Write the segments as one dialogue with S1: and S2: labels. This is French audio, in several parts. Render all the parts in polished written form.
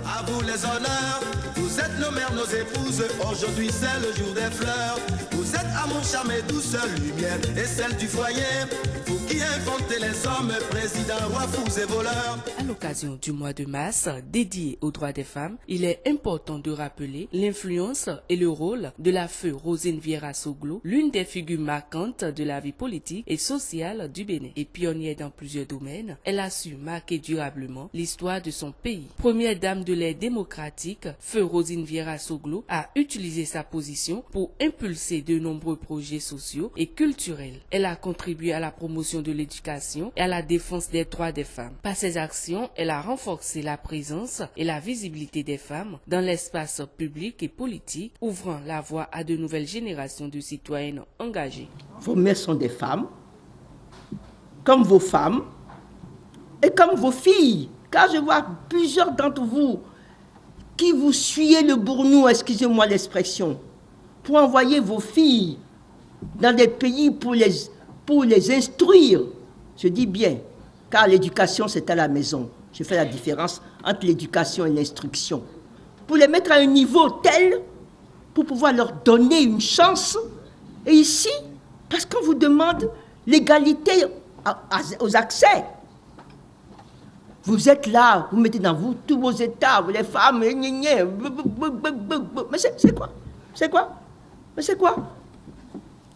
S1: à vous les honneurs. Vous êtes nos mères, nos épouses, aujourd'hui c'est le jour des fleurs. Vous êtes amour, charme et douce lumière, et celle du foyer. Vous qui inventez les hommes, présidents, rois, fous et voleurs.
S2: À l'occasion du mois de mars dédié aux droits des femmes, il est important de rappeler l'influence et le rôle de la feu Rosine Vieira Soglo, l'une des figures marquantes de la vie politique et sociale du Bénin. Et pionnière dans plusieurs domaines, elle a su marquer durablement l'histoire de son pays. Première dame de l'ère démocratique, feu Rosine Vieira Soglo a utilisé sa position pour impulser de nombreux projets sociaux et culturels. Elle a contribué à la promotion de l'éducation et à la défense des droits des femmes. Par ses actions, elle a renforcé la présence et la visibilité des femmes dans l'espace public et politique, ouvrant la voie à de nouvelles générations de citoyennes engagées.
S3: Vos mères sont des femmes, comme vos femmes et comme vos filles, car je vois plusieurs d'entre vous qui vous suyez le bournou, excusez-moi l'expression, pour envoyer vos filles dans des pays pour les instruire. Je dis bien, car l'éducation c'est à la maison. Je fais la différence entre l'éducation et l'instruction. Pour les mettre à un niveau tel, pour pouvoir leur donner une chance. Et ici, parce qu'on vous demande l'égalité aux accès. Vous êtes là, vous mettez dans vous tous vos états, les femmes, mais c'est quoi? C'est quoi? Mais c'est quoi?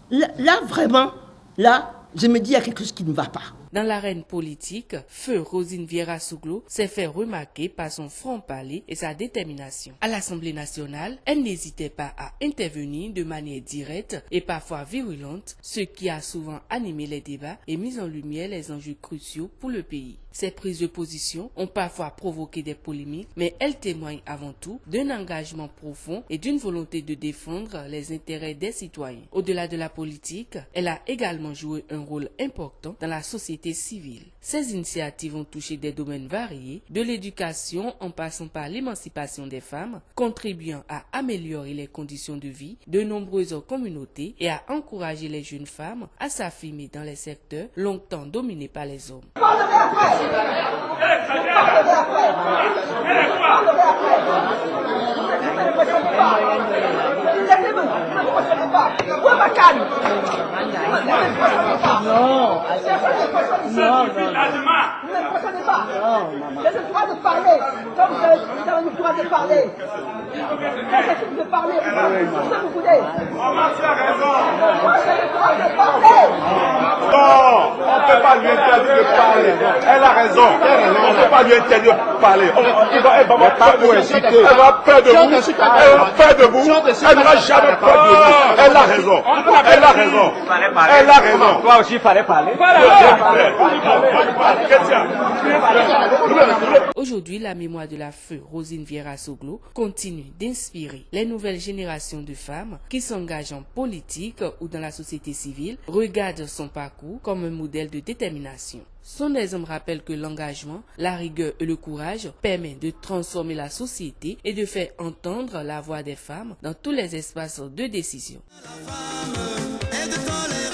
S3: Là, vraiment, là, je me dis, il y a quelque chose qui ne va pas.
S2: Dans l'arène politique, feu Rosine Vieira Soglo s'est fait remarquer par son franc-parler et sa détermination. À l'Assemblée nationale, elle n'hésitait pas à intervenir de manière directe et parfois virulente, ce qui a souvent animé les débats et mis en lumière les enjeux cruciaux pour le pays. Ces prises de position ont parfois provoqué des polémiques, mais elles témoignent avant tout d'un engagement profond et d'une volonté de défendre les intérêts des citoyens. Au-delà de la politique, elle a également joué un rôle important dans la société civile. Ces initiatives ont touché des domaines variés, de l'éducation en passant par l'émancipation des femmes, contribuant à améliorer les conditions de vie de nombreuses communautés et à encourager les jeunes femmes à s'affirmer dans les secteurs longtemps dominés par les hommes.
S4: On ne peut pas lui interdire de parler. Elle a raison. On ne peut pas lui interdire de parler. Elle va peur de vous. Elle va peur de vous. Elle n'aura jamais peur de vous. Elle a raison. Elle a raison. Elle a raison.
S5: Toi aussi, il fallait parler.
S2: Aujourd'hui, la mémoire de la feu Rosine Vieira Soglo continue d'inspirer les nouvelles générations de femmes qui s'engagent en politique ou dans la société civile, regardent son parcours comme un modèle de détermination. Son exemple rappelle que l'engagement, la rigueur et le courage permettent de transformer la société et de faire entendre la voix des femmes dans tous les espaces de décision.
S1: La femme est de tolérer.